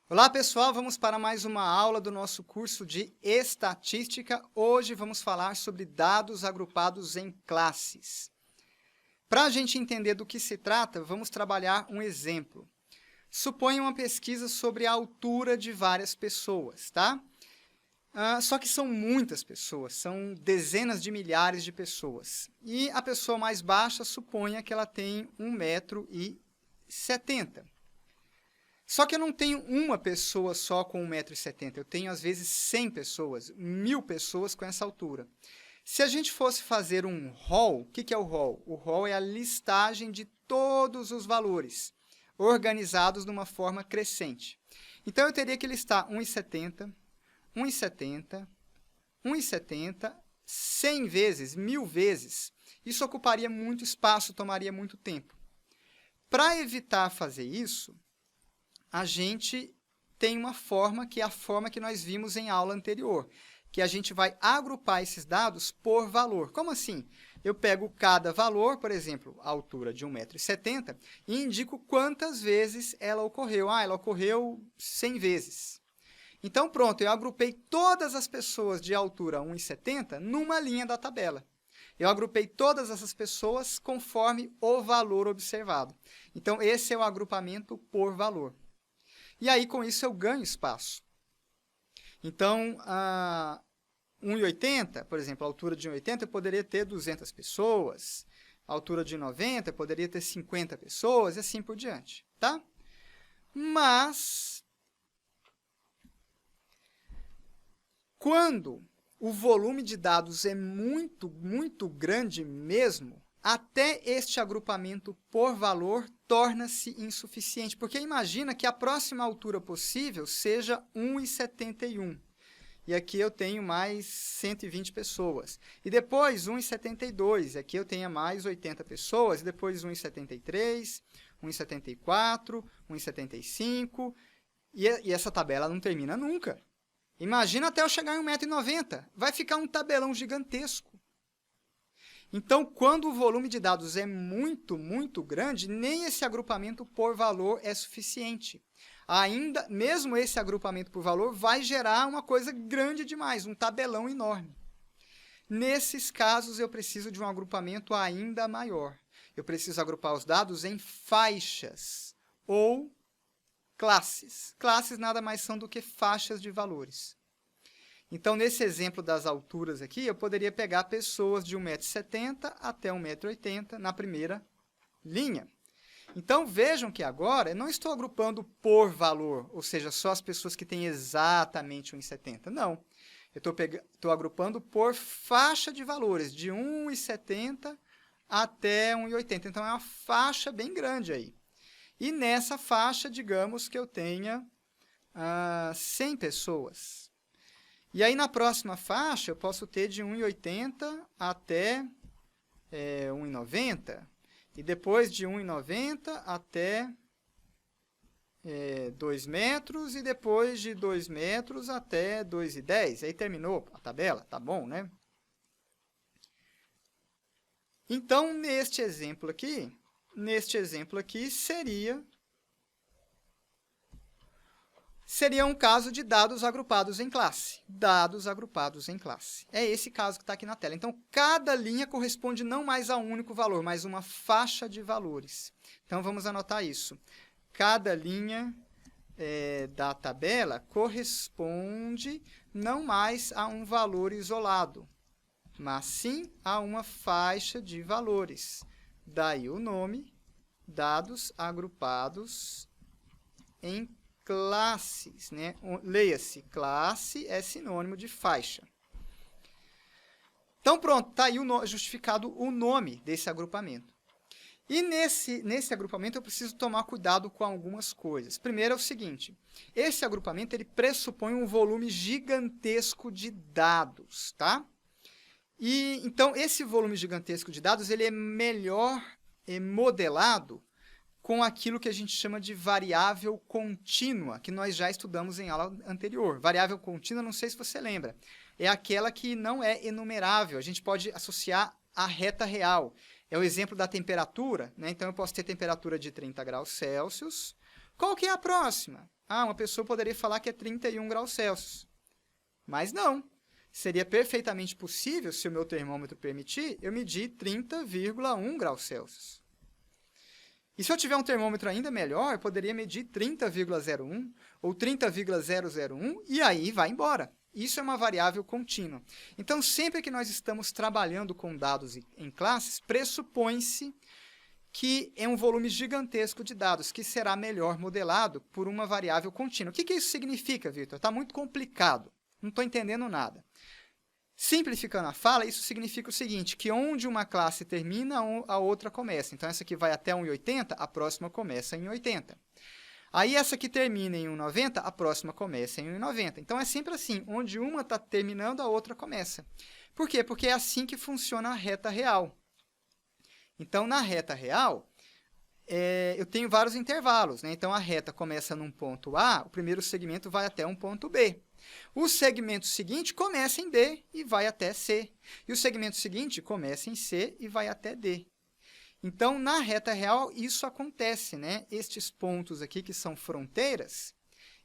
Olá pessoal, vamos para mais uma aula do nosso curso de Estatística. Hoje vamos falar sobre dados agrupados em classes. Para a gente entender do que se trata, vamos trabalhar um exemplo. Suponha uma pesquisa sobre a altura de várias pessoas, tá? Só que são muitas pessoas, são dezenas de milhares de pessoas. E a pessoa mais baixa, suponha que ela tem 1,70 m. Só que eu não tenho uma pessoa só com 1,70 m, eu tenho às vezes 100 pessoas, 1000 pessoas com essa altura. Se a gente fosse fazer um rol, o que é o rol? O rol é a listagem de todos os valores, organizados de uma forma crescente. Então, eu teria que listar 1,70, 1,70, 1,70, 100 vezes, 1000 vezes. Isso ocuparia muito espaço, tomaria muito tempo. Para evitar fazer isso, a gente tem uma forma, que é a forma que nós vimos em aula anterior, que a gente vai agrupar esses dados por valor. Como assim? Eu pego cada valor, por exemplo, a altura de 1,70 m, e indico quantas vezes ela ocorreu. Ela ocorreu 100 vezes. Então, pronto, eu agrupei todas as pessoas de altura 1,70 m numa linha da tabela. Eu agrupei todas essas pessoas conforme o valor observado. Então, esse é o agrupamento por valor. E aí, com isso, eu ganho espaço. Então, 1,80 m, por exemplo, a altura de 1,80 m, eu poderia ter 200 pessoas. A altura de 90, eu poderia ter 50 pessoas, e assim por diante, tá? Mas, quando o volume de dados é muito, muito grande mesmo, até este agrupamento por valor torna-se insuficiente, porque imagina que a próxima altura possível seja 1,71 m. E aqui eu tenho mais 120 pessoas. E depois 1,72 m, aqui eu tenho mais 80 pessoas, e depois 1,73, 1,74, 1,75, e essa tabela não termina nunca. Imagina até eu chegar em 1,90 m, vai ficar um tabelão gigantesco. Então, quando o volume de dados é muito, muito grande, nem esse agrupamento por valor é suficiente. Ainda, mesmo esse agrupamento por valor vai gerar uma coisa grande demais, um tabelão enorme. Nesses casos, eu preciso de um agrupamento ainda maior. Eu preciso agrupar os dados em faixas ou classes. Classes nada mais são do que faixas de valores. Então, nesse exemplo das alturas aqui, eu poderia pegar pessoas de 1,70 m até 1,80 m na primeira linha. Então, vejam que agora eu não estou agrupando por valor, ou seja, só as pessoas que têm exatamente 1,70 m. Não. Eu estou agrupando por faixa de valores, de 1,70 m até 1,80 m. Então, é uma faixa bem grande aí. E nessa faixa, digamos que eu tenha 100 pessoas. E aí, na próxima faixa, eu posso ter de 1,80 m até 1,90 m. E depois de 1,90 m até 2 metros. E depois de 2 metros até 2,10 m. Aí terminou a tabela, tá bom, né? Então, neste exemplo aqui seria um caso de dados agrupados em classe. Dados agrupados em classe. É esse caso que está aqui na tela. Então, cada linha corresponde não mais a um único valor, mas uma faixa de valores. Então, vamos anotar isso. Cada linha da tabela corresponde não mais a um valor isolado, mas sim a uma faixa de valores. Daí o nome, dados agrupados em classes, né? Leia-se, classe é sinônimo de faixa. Então, pronto, está aí justificado o nome desse agrupamento. E nesse agrupamento eu preciso tomar cuidado com algumas coisas. Primeiro é o seguinte, esse agrupamento ele pressupõe um volume gigantesco de dados, tá? E, então, esse volume gigantesco de dados ele é melhor modelado com aquilo que a gente chama de variável contínua, que nós já estudamos em aula anterior. Variável contínua, não sei se você lembra, é aquela que não é enumerável. A gente pode associar à reta real. É o exemplo da temperatura, né? Então, eu posso ter temperatura de 30 graus Celsius. Qual que é a próxima? Uma pessoa poderia falar que é 31 graus Celsius. Mas não. Seria perfeitamente possível, se o meu termômetro permitir, eu medir 30,1 graus Celsius. E se eu tiver um termômetro ainda melhor, eu poderia medir 30,01 ou 30,001 e aí vai embora. Isso é uma variável contínua. Então, sempre que nós estamos trabalhando com dados em classes, pressupõe-se que é um volume gigantesco de dados, que será melhor modelado por uma variável contínua. O que isso significa, Victor? Está muito complicado. Não estou entendendo nada. Simplificando a fala, isso significa o seguinte, que onde uma classe termina, a outra começa. Então, essa aqui vai até 1,80, a próxima começa em 80. Aí, essa que termina em 1,90, a próxima começa em 1,90. Então, é sempre assim, onde uma está terminando, a outra começa. Por quê? Porque é assim que funciona a reta real. Então, na reta real, eu tenho vários intervalos, né? Então, a reta começa num ponto A, o primeiro segmento vai até um ponto B. O segmento seguinte começa em B e vai até C. E o segmento seguinte começa em C e vai até D. Então, na reta real, isso acontece, né? Estes pontos aqui, que são fronteiras,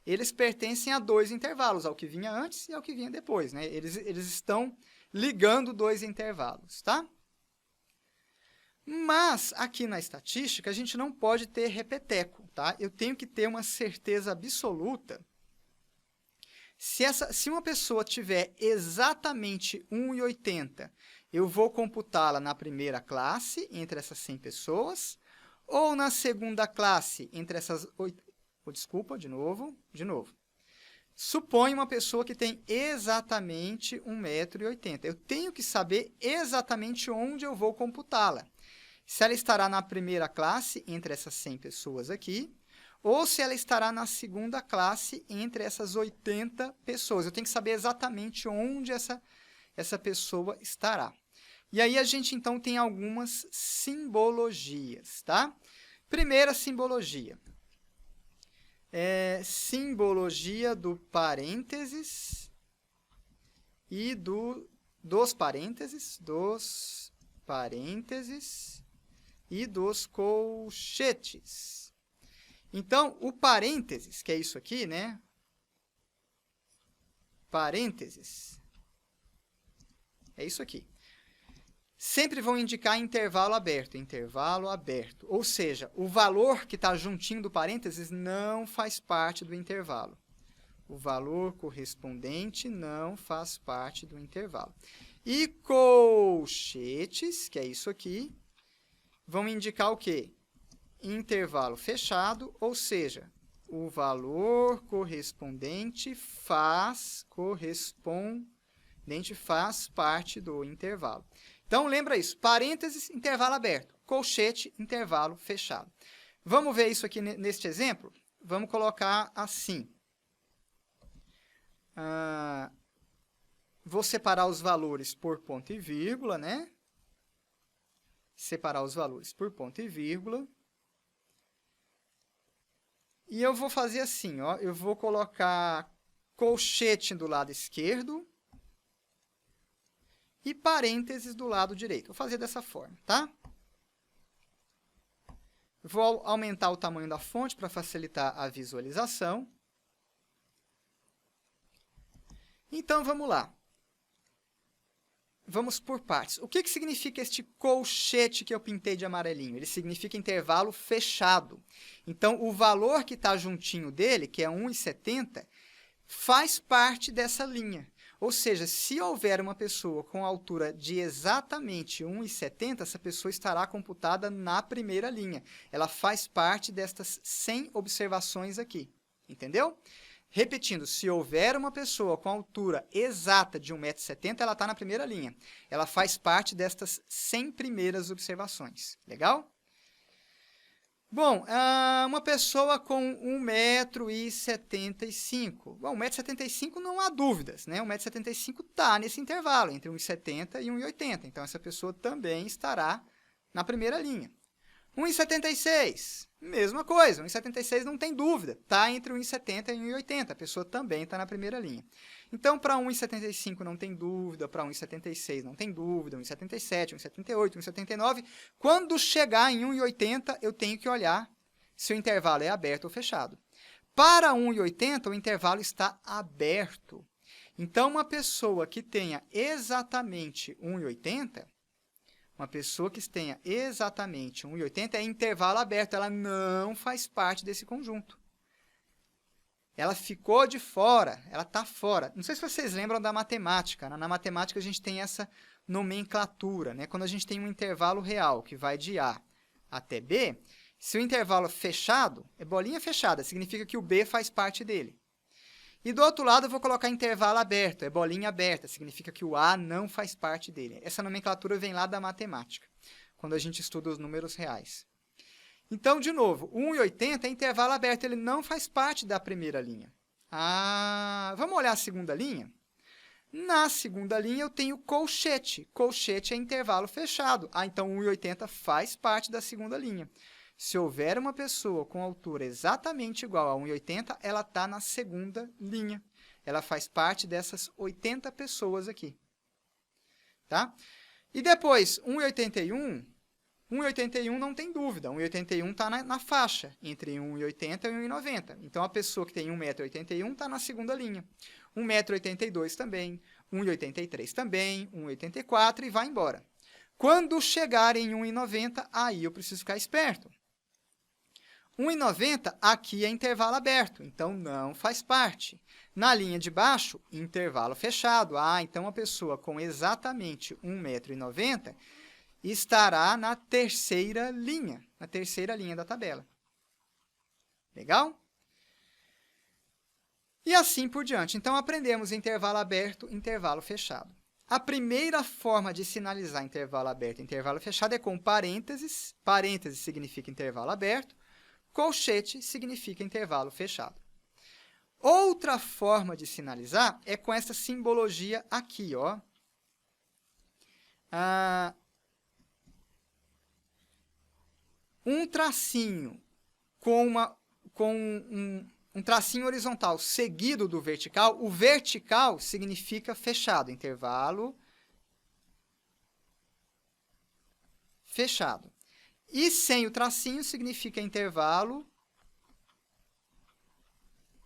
eles pertencem a dois intervalos, ao que vinha antes e ao que vinha depois, né? Eles estão ligando dois intervalos, tá? Mas, aqui na estatística, a gente não pode ter repeteco, tá? Eu tenho que ter uma certeza absoluta. Se uma pessoa tiver exatamente 1,80, eu vou computá-la na primeira classe, entre essas 100 pessoas, ou na segunda classe, entre essas 8... Desculpa, de novo. Suponha uma pessoa que tem exatamente 1,80 m. Eu tenho que saber exatamente onde eu vou computá-la. Se ela estará na primeira classe, entre essas 100 pessoas aqui, ou se ela estará na segunda classe entre essas 80 pessoas. Eu tenho que saber exatamente onde essa pessoa estará. E aí a gente, então, tem algumas simbologias, tá? Primeira simbologia. Simbologia do parênteses e dos parênteses e dos colchetes. Então, o parênteses, que é isso aqui, né? Parênteses. É isso aqui. Sempre vão indicar intervalo aberto. Ou seja, o valor que está juntinho do parênteses não faz parte do intervalo. O valor correspondente não faz parte do intervalo. E colchetes, que é isso aqui, vão indicar o quê? Intervalo fechado, ou seja, o valor correspondente faz parte do intervalo. Então, lembra isso, parênteses, intervalo aberto, colchete, intervalo fechado. Vamos ver isso aqui neste exemplo? Vamos colocar assim. Vou separar os valores por ponto e vírgula, né? Separar os valores por ponto e vírgula. E eu vou fazer assim, ó, eu vou colocar colchete do lado esquerdo e parênteses do lado direito. Vou fazer dessa forma, tá? Vou aumentar o tamanho da fonte para facilitar a visualização. Então, vamos lá. Vamos por partes. O que significa este colchete que eu pintei de amarelinho? Ele significa intervalo fechado. Então, o valor que está juntinho dele, que é 1,70, faz parte dessa linha. Ou seja, se houver uma pessoa com altura de exatamente 1,70, essa pessoa estará computada na primeira linha. Ela faz parte destas 100 observações aqui. Entendeu? Repetindo, se houver uma pessoa com altura exata de 1,70 m, ela está na primeira linha. Ela faz parte destas 100 primeiras observações. Legal? Bom, uma pessoa com 1,75 m. Bom, 1,75 m não há dúvidas, né? 1,75 m está nesse intervalo, entre 1,70 m e 1,80 m. Então, essa pessoa também estará na primeira linha. 1,76 m. Mesma coisa, 1,76 não tem dúvida, está entre 1,70 e 1,80, a pessoa também está na primeira linha. Então, para 1,75 não tem dúvida, para 1,76 não tem dúvida, 1,77, 1,78, 1,79. Quando chegar em 1,80, eu tenho que olhar se o intervalo é aberto ou fechado. Para 1,80, o intervalo está aberto. Então, uma pessoa que tenha exatamente 1,80, uma pessoa que tenha exatamente 1,80 é intervalo aberto, ela não faz parte desse conjunto. Ela ficou de fora, ela está fora. Não sei se vocês lembram da matemática. Na matemática, a gente tem essa nomenclatura, né? Quando a gente tem um intervalo real, que vai de A até B, se o intervalo é fechado, é bolinha fechada, significa que o B faz parte dele. E do outro lado, eu vou colocar intervalo aberto, é bolinha aberta, significa que o A não faz parte dele. Essa nomenclatura vem lá da matemática, quando a gente estuda os números reais. Então, de novo, 1,80 é intervalo aberto, ele não faz parte da primeira linha. Vamos olhar a segunda linha? Na segunda linha, eu tenho colchete. Colchete é intervalo fechado. Então, 1,80 faz parte da segunda linha. Se houver uma pessoa com altura exatamente igual a 1,80, ela está na segunda linha. Ela faz parte dessas 80 pessoas aqui. Tá? E depois, 1,81... 1,81 não tem dúvida, 1,81 está na faixa, entre 1,80 e 1,90. Então, a pessoa que tem 1,81 m está na segunda linha. 1,82 m também, 1,83 também, 1,84 e vai embora. Quando chegar em 1,90, aí eu preciso ficar esperto. 1,90 aqui é intervalo aberto, então não faz parte. Na linha de baixo, intervalo fechado. Então a pessoa com exatamente 1,90 m estará na terceira linha da tabela. Legal? E assim por diante. Então, aprendemos intervalo aberto, intervalo fechado. A primeira forma de sinalizar intervalo aberto e intervalo fechado é com parênteses. Parênteses significa intervalo aberto. Colchete significa intervalo fechado. Outra forma de sinalizar é com essa simbologia aqui, ó. Um tracinho com um tracinho horizontal seguido do vertical, o vertical significa fechado, intervalo fechado. E sem o tracinho significa intervalo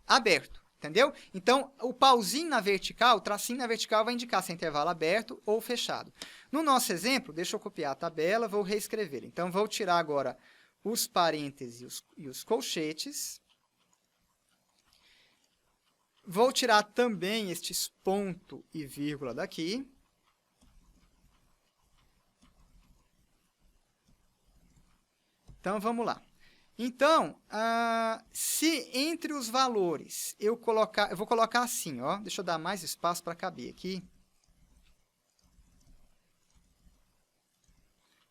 aberto, entendeu? Então, o pauzinho na vertical, o tracinho na vertical vai indicar se é intervalo aberto ou fechado. No nosso exemplo, deixa eu copiar a tabela, vou reescrever. Então, vou tirar agora os parênteses e os colchetes. Vou tirar também estes ponto e vírgula daqui. Então, vamos lá. Então, se entre os valores eu vou colocar assim, ó, deixa eu dar mais espaço para caber aqui.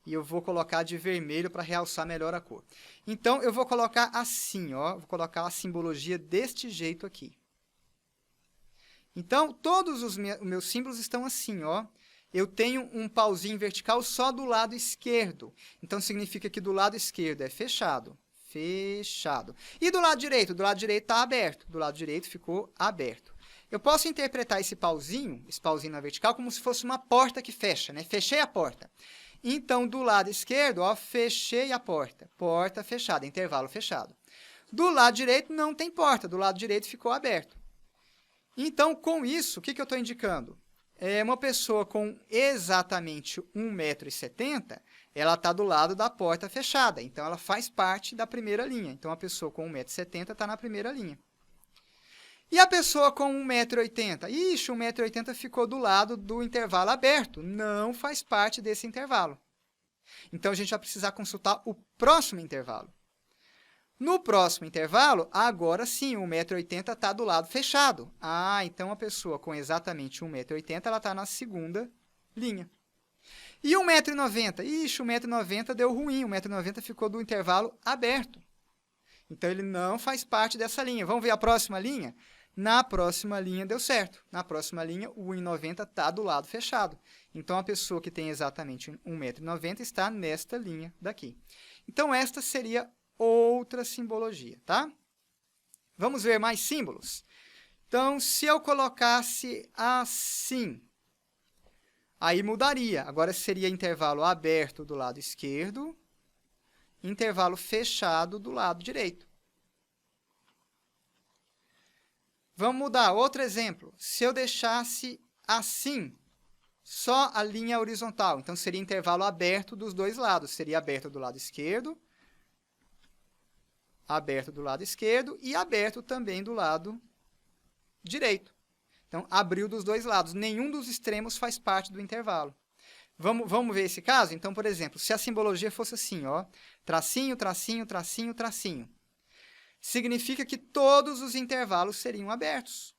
E eu vou colocar de vermelho para realçar melhor a cor. Então, eu vou colocar assim, ó, vou colocar a simbologia deste jeito aqui. Então, todos os meus símbolos estão assim, ó. Eu tenho um pauzinho vertical só do lado esquerdo. Então, significa que do lado esquerdo é fechado. Fechado. E do lado direito? Do lado direito está aberto. Do lado direito ficou aberto. Eu posso interpretar esse pauzinho na vertical, como se fosse uma porta que fecha, né? Fechei a porta. Então, do lado esquerdo, ó, fechei a porta. Porta fechada, intervalo fechado. Do lado direito não tem porta, do lado direito ficou aberto. Então, com isso, o que eu estou indicando? Uma pessoa com exatamente 1,70 m, ela está do lado da porta fechada. Então, ela faz parte da primeira linha. Então, a pessoa com 1,70 m está na primeira linha. E a pessoa com 1,80 m? Ixi, 1,80 m ficou do lado do intervalo aberto. Não faz parte desse intervalo. Então, a gente vai precisar consultar o próximo intervalo. No próximo intervalo, agora sim, 1,80 m está do lado fechado. Então a pessoa com exatamente 1,80 m, ela está na segunda linha. E 1,90 m? Ixi, 1,90 m deu ruim, 1,90 m ficou do intervalo aberto. Então, ele não faz parte dessa linha. Vamos ver a próxima linha? Na próxima linha deu certo. Na próxima linha, o 1,90 m está do lado fechado. Então, a pessoa que tem exatamente 1,90 m está nesta linha daqui. Então, esta seria outra simbologia, tá? Vamos ver mais símbolos? Então, se eu colocasse assim, aí mudaria. Agora seria intervalo aberto do lado esquerdo, intervalo fechado do lado direito. Vamos mudar. Outro exemplo. Se eu deixasse assim, só a linha horizontal, então seria intervalo aberto dos dois lados. Seria aberto do lado esquerdo, aberto do lado esquerdo e aberto também do lado direito. Então, abriu dos dois lados. Nenhum dos extremos faz parte do intervalo. Vamos ver esse caso? Então, por exemplo, se a simbologia fosse assim, ó, tracinho, tracinho, tracinho, tracinho, significa que todos os intervalos seriam abertos.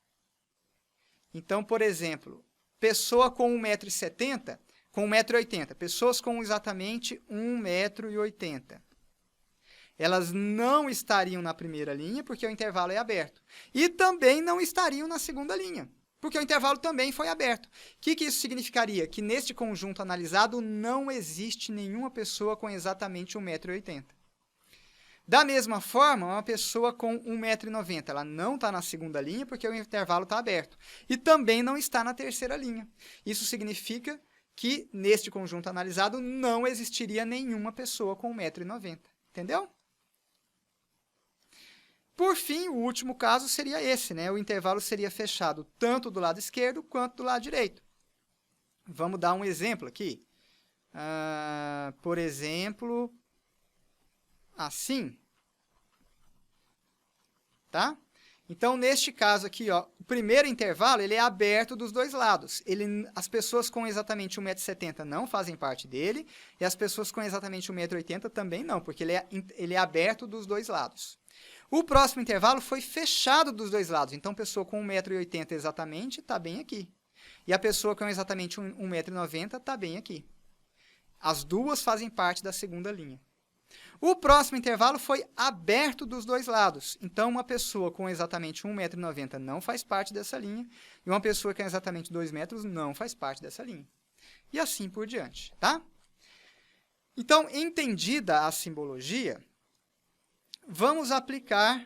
Então, por exemplo, pessoa com 1,70 m, com 1,80 m, pessoas com exatamente 1,80 m. Elas não estariam na primeira linha, porque o intervalo é aberto. E também não estariam na segunda linha, porque o intervalo também foi aberto. O que isso significaria? Que neste conjunto analisado não existe nenhuma pessoa com exatamente 1,80 m. Da mesma forma, uma pessoa com 1,90 m, ela não está na segunda linha, porque o intervalo está aberto. E também não está na terceira linha. Isso significa que neste conjunto analisado não existiria nenhuma pessoa com 1,90 m. Entendeu? Por fim, o último caso seria esse, né? O intervalo seria fechado tanto do lado esquerdo quanto do lado direito. Vamos dar um exemplo aqui. Por exemplo, assim. Tá? Então, neste caso aqui, ó, o primeiro intervalo ele é aberto dos dois lados. As pessoas com exatamente 1,70 m não fazem parte dele, e as pessoas com exatamente 1,80 m também não, porque ele é aberto dos dois lados. O próximo intervalo foi fechado dos dois lados. Então, a pessoa com 1,80 m exatamente está bem aqui. E a pessoa com exatamente 1,90 m está bem aqui. As duas fazem parte da segunda linha. O próximo intervalo foi aberto dos dois lados. Então, uma pessoa com exatamente 1,90 m não faz parte dessa linha. E uma pessoa com exatamente 2 metros não faz parte dessa linha. E assim por diante, tá? Então, entendida a simbologia, vamos aplicar.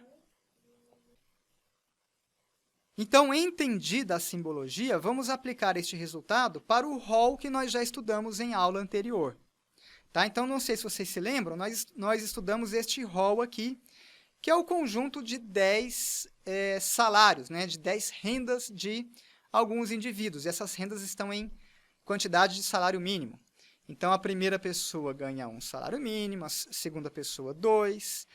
Então, entendida a simbologia, vamos aplicar este resultado para o rol que nós já estudamos em aula anterior. Tá? Então, não sei se vocês se lembram, nós estudamos este rol aqui, que é o conjunto de 10 salários, né? De 10 rendas de alguns indivíduos. E essas rendas estão em quantidade de salário mínimo. Então, a primeira pessoa ganha 1 salário mínimo, a segunda pessoa 2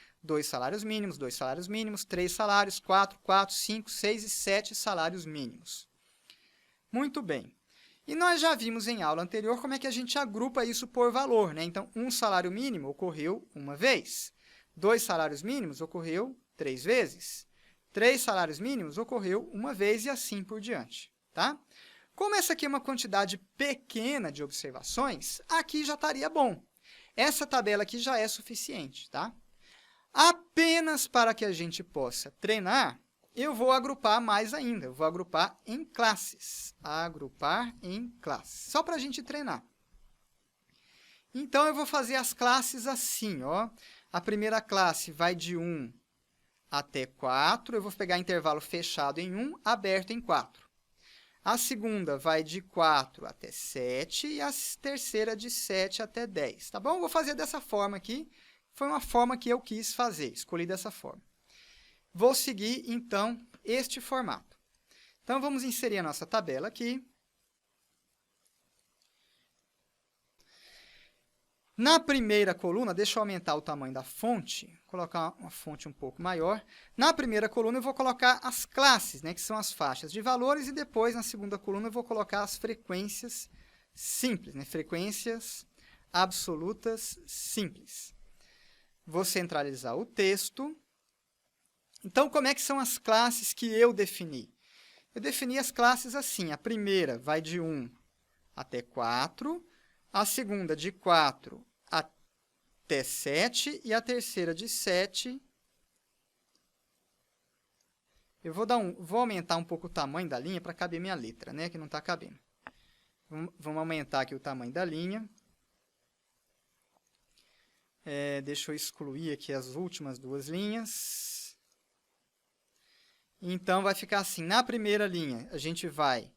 salários mínimos, 2 salários mínimos, 3 salários, 4, 5, 6 e 7 salários mínimos. Muito bem. E nós já vimos em aula anterior como é que a gente agrupa isso por valor, né? Então, 1 salário mínimo ocorreu uma vez. 2 salários mínimos ocorreu 3 vezes. 3 salários mínimos ocorreu uma vez e assim por diante, tá? Como essa aqui é uma quantidade pequena de observações, aqui já estaria bom. Essa tabela aqui já é suficiente, tá? Apenas para que a gente possa treinar, eu vou agrupar mais ainda. Eu vou agrupar em classes. Agrupar em classes. Só para a gente treinar. Então, eu vou fazer as classes assim, ó. A primeira classe vai de 1 até 4. Eu vou pegar intervalo fechado em 1, aberto em 4. A segunda vai de 4 até 7 e a terceira de 7 até 10. Tá bom? Eu vou fazer dessa forma aqui. Foi uma forma que eu quis fazer. Escolhi dessa forma. Vou seguir, então, este formato. Então, vamos inserir a nossa tabela aqui. Na primeira coluna, deixa eu aumentar o tamanho da fonte, colocar uma fonte um pouco maior. Na primeira coluna, eu vou colocar as classes, né, que são as faixas de valores, e depois, na segunda coluna, eu vou colocar as frequências simples, né, frequências absolutas simples. Vou centralizar o texto. Então, como é que são as classes que eu defini? Eu defini as classes assim. A primeira vai de 1 até 4, a segunda de 4 até 7 e a terceira de 7. Eu vou aumentar um pouco o tamanho da linha para caber minha letra, né, que não está cabendo. Vamos aumentar aqui o tamanho da linha. Deixa eu excluir aqui as últimas duas linhas. Então, vai ficar assim. Na primeira linha, a gente vai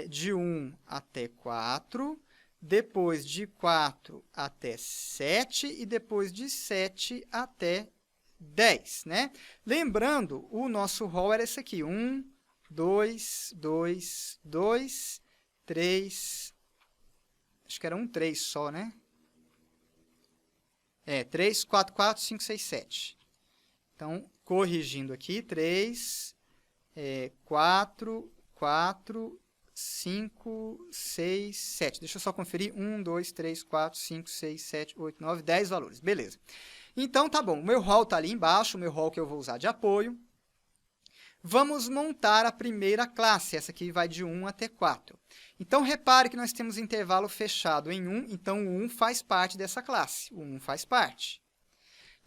de 1 até 4, depois de 4 até 7 e depois de 7 até 10, né? Lembrando, o nosso rol era esse aqui. 1, 2, 2, 2, 3... Acho que era 1, 3 só, né? 3, 4, 4, 5, 6, 7. Então, corrigindo aqui, 3, 4, 4, 5, 6, 7. Deixa eu só conferir. 1, 2, 3, 4, 5, 6, 7, 8, 9, 10 valores. Beleza. Então, tá bom. O meu rol está ali embaixo, o meu rol que eu vou usar de apoio. Vamos montar a primeira classe. Essa aqui vai de 1 até 4. Então, repare que nós temos intervalo fechado em 1, então o 1 faz parte dessa classe. O 1 faz parte.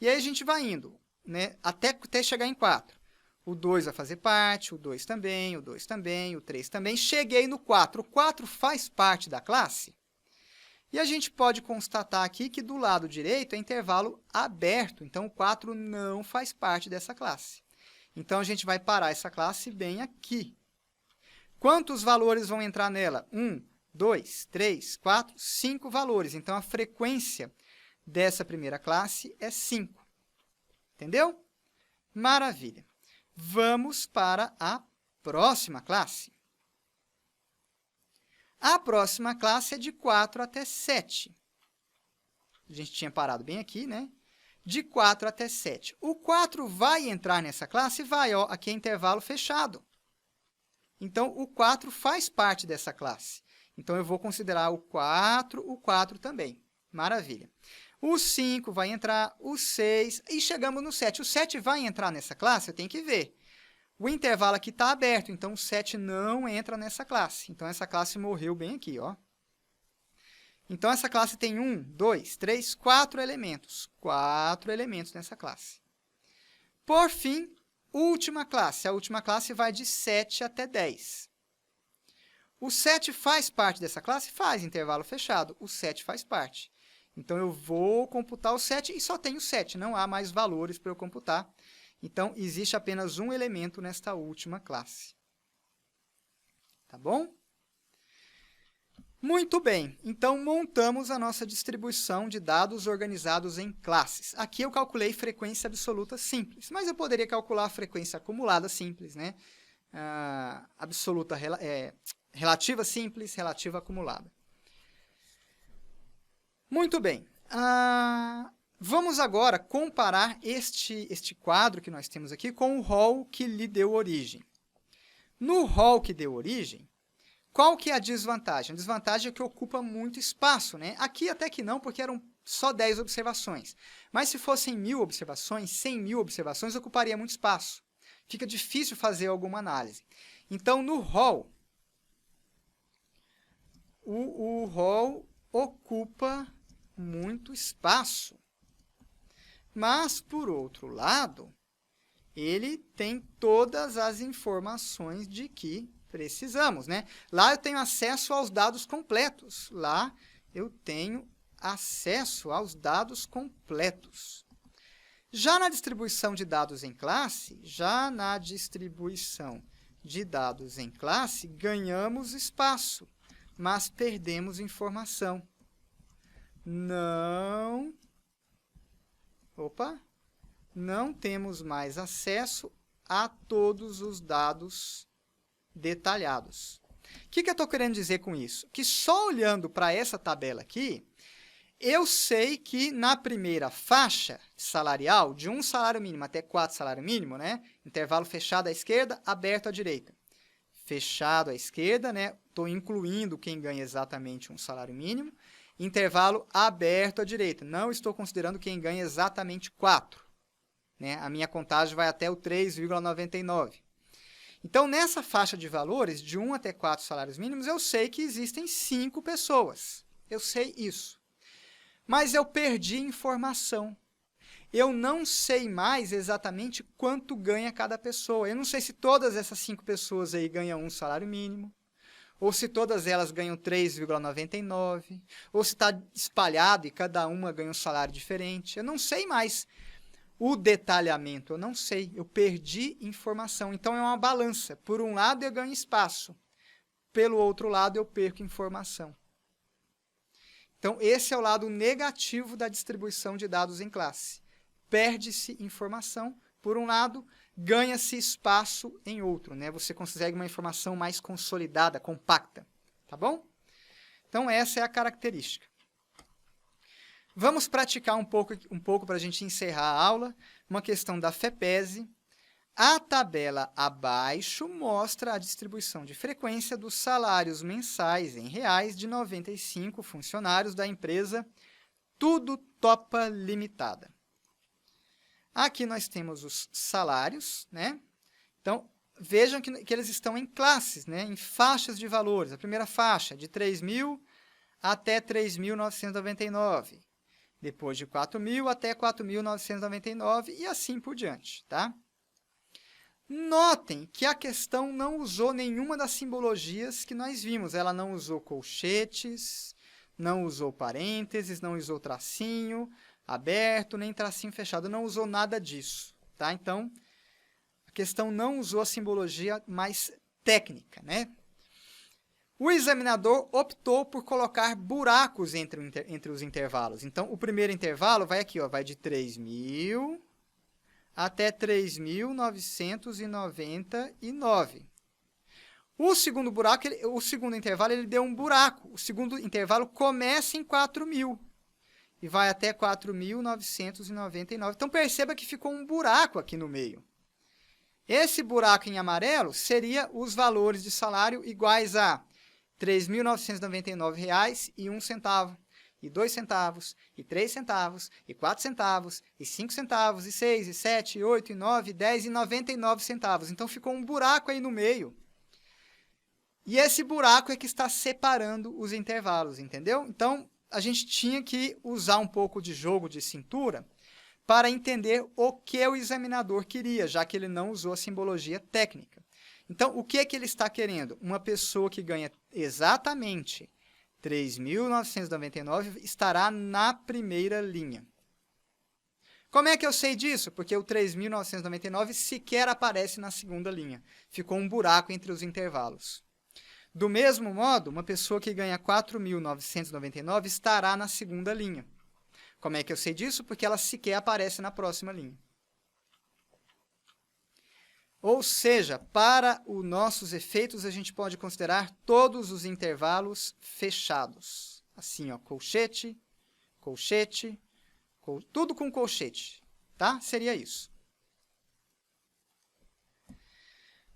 E aí a gente vai indo, né, até chegar em 4. O 2 vai fazer parte, o 2 também, o 2 também, o 3 também. Cheguei no 4. O 4 faz parte da classe. E a gente pode constatar aqui que do lado direito é intervalo aberto. Então, o 4 não faz parte dessa classe. Então, a gente vai parar essa classe bem aqui. Quantos valores vão entrar nela? 1, 2, 3, 4, 5 valores. Então, a frequência dessa primeira classe é 5. Entendeu? Maravilha. Vamos para a próxima classe. A próxima classe é de 4 até 7. A gente tinha parado bem aqui, né? De 4 até 7. O 4 vai entrar nessa classe? Vai, ó, aqui é intervalo fechado. Então, o 4 faz parte dessa classe. Então, eu vou considerar o 4 também. Maravilha. O 5 vai entrar, o 6, e chegamos no 7. O 7 vai entrar nessa classe? Eu tenho que ver. O intervalo aqui está aberto, então o 7 não entra nessa classe. Então, essa classe morreu bem aqui, ó. Então, essa classe tem 1, 2, 3, 4 elementos. 4 elementos nessa classe. Por fim, última classe. A última classe vai de 7 até 10. O 7 faz parte dessa classe? Faz, intervalo fechado. O 7 faz parte. Então, eu vou computar o 7 e só tenho 7. Não há mais valores para eu computar. Então, existe apenas um elemento nesta última classe. Tá bom? Muito bem. Então, montamos a nossa distribuição de dados organizados em classes. Aqui eu calculei frequência absoluta simples, mas eu poderia calcular a frequência acumulada simples, né? Absoluta relativa simples, relativa acumulada. Muito bem. Vamos agora comparar este quadro que nós temos aqui com o rol que lhe deu origem. No rol que deu origem, qual que é a desvantagem? A desvantagem é que ocupa muito espaço, né? Aqui até que não, porque eram só 10 observações. Mas se fossem 1.000 observações, 100.000 observações, ocuparia muito espaço. Fica difícil fazer alguma análise. Então, no rol, o rol ocupa muito espaço. Mas, por outro lado, ele tem todas as informações de que precisamos, né? Lá eu tenho acesso aos dados completos. Lá eu tenho acesso aos dados completos. Já na distribuição de dados em classe, ganhamos espaço, mas perdemos informação. Não temos mais acesso a todos os dados detalhados. O que eu estou querendo dizer com isso? Que só olhando para essa tabela aqui, eu sei que na primeira faixa salarial, de 1 salário mínimo até 4 salário mínimo, né? Intervalo fechado à esquerda, aberto à direita. Fechado à esquerda, né? Estou incluindo quem ganha exatamente 1 salário mínimo. Intervalo aberto à direita. Não estou considerando quem ganha exatamente 4. Né? A minha contagem vai até o 3,99. Então, nessa faixa de valores, de 1 até 4 salários mínimos, eu sei que existem 5 pessoas. Eu sei isso. Mas eu perdi informação. Eu não sei mais exatamente quanto ganha cada pessoa. Eu não sei se todas essas 5 pessoas aí ganham 1 salário mínimo, ou se todas elas ganham 3,99, ou se está espalhado e cada uma ganha um salário diferente. Eu não sei mais o detalhamento, eu não sei, eu perdi informação. Então, é uma balança. Por um lado, eu ganho espaço, pelo outro lado, eu perco informação. Então, esse é o lado negativo da distribuição de dados em classe. Perde-se informação, por um lado, ganha-se espaço em outro, né? Você consegue uma informação mais consolidada, compacta, tá bom? Então, essa é a característica. Vamos praticar um pouco para a gente encerrar a aula, uma questão da FEPESE. A tabela abaixo mostra a distribuição de frequência dos salários mensais em reais de 95 funcionários da empresa Tudo Topa Limitada. Aqui nós temos os salários, né? Então, vejam que eles estão em classes, né? Em faixas de valores. A primeira faixa, de 3.000 até 3.999. Depois de 4.000 até 4.999 e assim por diante, tá? Notem que a questão não usou nenhuma das simbologias que nós vimos. Ela não usou colchetes, não usou parênteses, não usou tracinho aberto, nem tracinho fechado. Não usou nada disso, tá? Então, a questão não usou a simbologia mais técnica, né? O examinador optou por colocar buracos entre os intervalos. Então, o primeiro intervalo vai aqui, ó, vai de 3.000 até 3.999. O segundo buraco, o segundo intervalo, ele deu um buraco. O segundo intervalo começa em 4.000 e vai até 4.999. Então, perceba que ficou um buraco aqui no meio. Esse buraco em amarelo seria os valores de salário iguais a R$ 3.999,01, e 2 centavos, e 3 centavos, e 4 centavos, e 5 centavos, e 6, e 7, e 8, e 9, e 10, e 99 centavos. Então, ficou um buraco aí no meio. E esse buraco é que está separando os intervalos, entendeu? Então, a gente tinha que usar um pouco de jogo de cintura para entender o que o examinador queria, já que ele não usou a simbologia técnica. Então, o que é que ele está querendo? Uma pessoa que ganha exatamente 3.999 estará na primeira linha. Como é que eu sei disso? Porque o 3.999 sequer aparece na segunda linha. Ficou um buraco entre os intervalos. Do mesmo modo, uma pessoa que ganha 4.999 estará na segunda linha. Como é que eu sei disso? Porque ela sequer aparece na próxima linha. Ou seja, para os nossos efeitos, a gente pode considerar todos os intervalos fechados. Assim, ó, colchete, colchete, tudo com colchete, tá? Seria isso.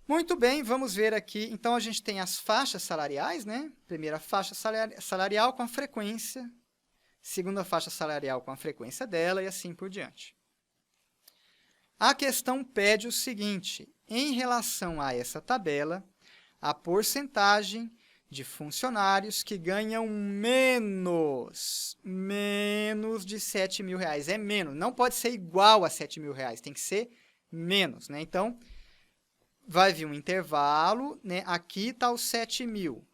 Muito bem, vamos ver aqui. Então, a gente tem as faixas salariais, né? Primeira faixa salarial com a frequência, segunda faixa salarial com a frequência dela e assim por diante. A questão pede o seguinte: em relação a essa tabela, a porcentagem de funcionários que ganham menos de R$ 7.000. É menos, não pode ser igual a R$ 7.000, tem que ser menos, né? Então, vai vir um intervalo, né? Aqui está os 7.000.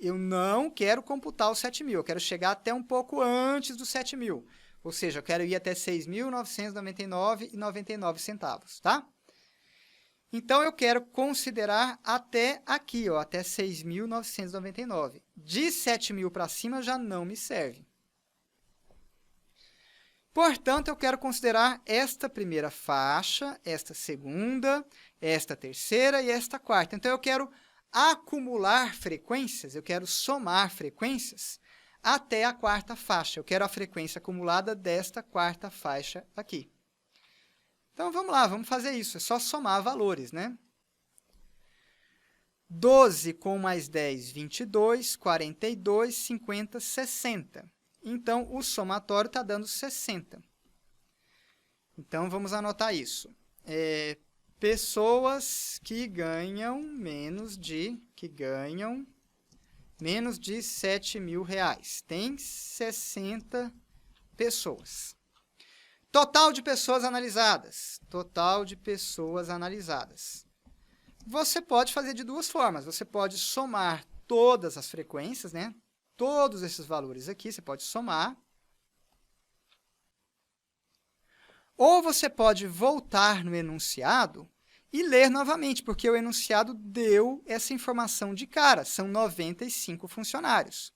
Eu não quero computar os 7.000, eu quero chegar até um pouco antes dos 7.000. Ou seja, eu quero ir até 6.999,99 centavos, tá? Então, eu quero considerar até aqui, ó, até 6.999. De 7.000 para cima já não me serve. Portanto, eu quero considerar esta primeira faixa, esta segunda, esta terceira e esta quarta. Então, eu quero acumular frequências, eu quero somar frequências até a quarta faixa. Eu quero a frequência acumulada desta quarta faixa aqui. Então, vamos lá, vamos fazer isso. É só somar valores, né? 12 com mais 10, 22, 42, 50, 60. Então, o somatório está dando 60. Então, vamos anotar isso. Pessoas que ganham menos de R$ 7.000. Tem 60 pessoas. Total de pessoas analisadas. Total de pessoas analisadas. Você pode fazer de duas formas. Você pode somar todas as frequências, né? Todos esses valores aqui, você pode somar. Ou você pode voltar no enunciado e ler novamente, porque o enunciado deu essa informação de cara, são 95 funcionários.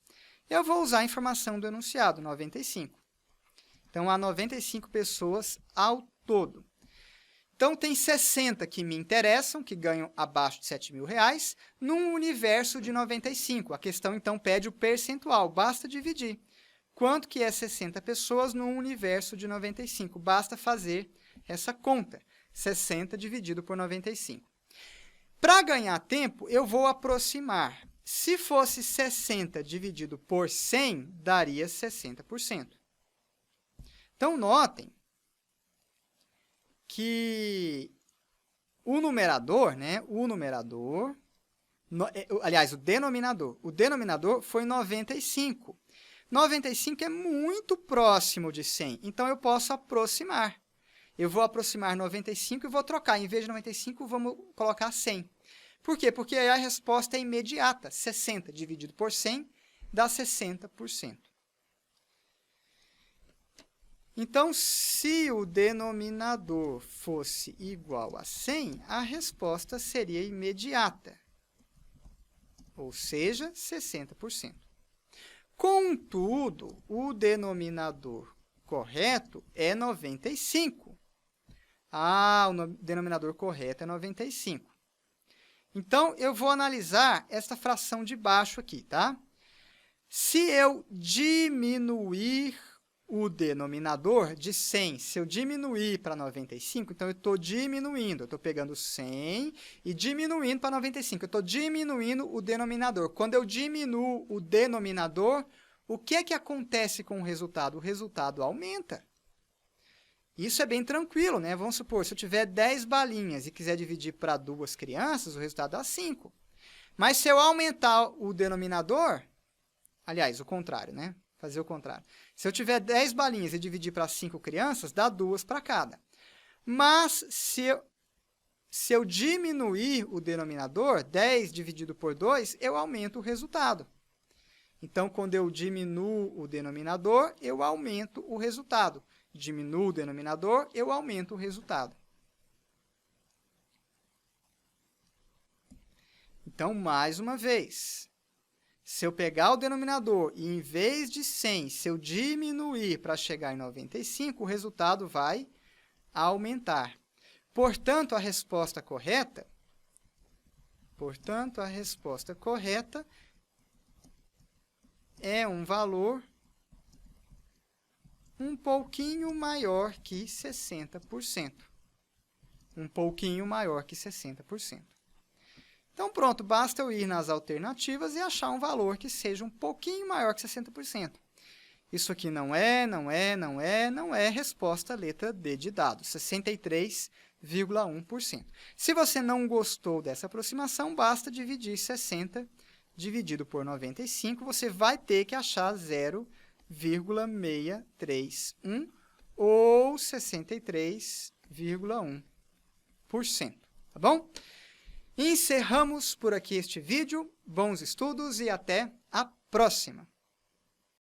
Eu vou usar a informação do enunciado, 95. Então, há 95 pessoas ao todo. Então, tem 60 que me interessam, que ganham abaixo de R$7.000, num universo de 95. A questão, então, pede o percentual, basta dividir. Quanto que é 60 pessoas num universo de 95? Basta fazer essa conta, 60 dividido por 95. Para ganhar tempo, eu vou aproximar. Se fosse 60 dividido por 100, daria 60%. Então, notem que o numerador, né? O denominador foi 95. 95 é muito próximo de 100, então eu posso aproximar. Eu vou aproximar 95 e vou trocar. Em vez de 95, vamos colocar 100. Por quê? Porque aí a resposta é imediata. 60 dividido por 100 dá 60%. Então, se o denominador fosse igual a 100, a resposta seria imediata, ou seja, 60%. Contudo, o denominador correto é 95. O denominador correto é 95. Então, eu vou analisar esta fração de baixo aqui, tá? Se eu diminuir o denominador de 100, se eu diminuir para 95, então eu estou diminuindo, eu estou pegando 100 e diminuindo para 95, eu estou diminuindo o denominador. Quando eu diminuo o denominador, o que é que acontece com o resultado? O resultado aumenta. Isso é bem tranquilo, né? Vamos supor, se eu tiver 10 balinhas e quiser dividir para 2 crianças, o resultado dá 5. Mas se eu aumentar o denominador, aliás, o contrário, né? Fazer o contrário. Se eu tiver 10 balinhas e dividir para 5 crianças, dá 2 para cada. Mas, se eu diminuir o denominador, 10 dividido por 2, eu aumento o resultado. Então, quando eu diminuo o denominador, eu aumento o resultado. Diminuo o denominador, eu aumento o resultado. Então, mais uma vez, se eu pegar o denominador e, em vez de 100, se eu diminuir para chegar em 95, o resultado vai aumentar. Portanto, a resposta correta é um valor um pouquinho maior que 60%. Um pouquinho maior que 60%. Então, pronto, basta eu ir nas alternativas e achar um valor que seja um pouquinho maior que 60%. Isso aqui não é resposta letra D de dado, 63,1%. Se você não gostou dessa aproximação, basta dividir 60 dividido por 95, você vai ter que achar 0,631 ou 63,1%, tá bom? Encerramos por aqui este vídeo. Bons estudos e até a próxima!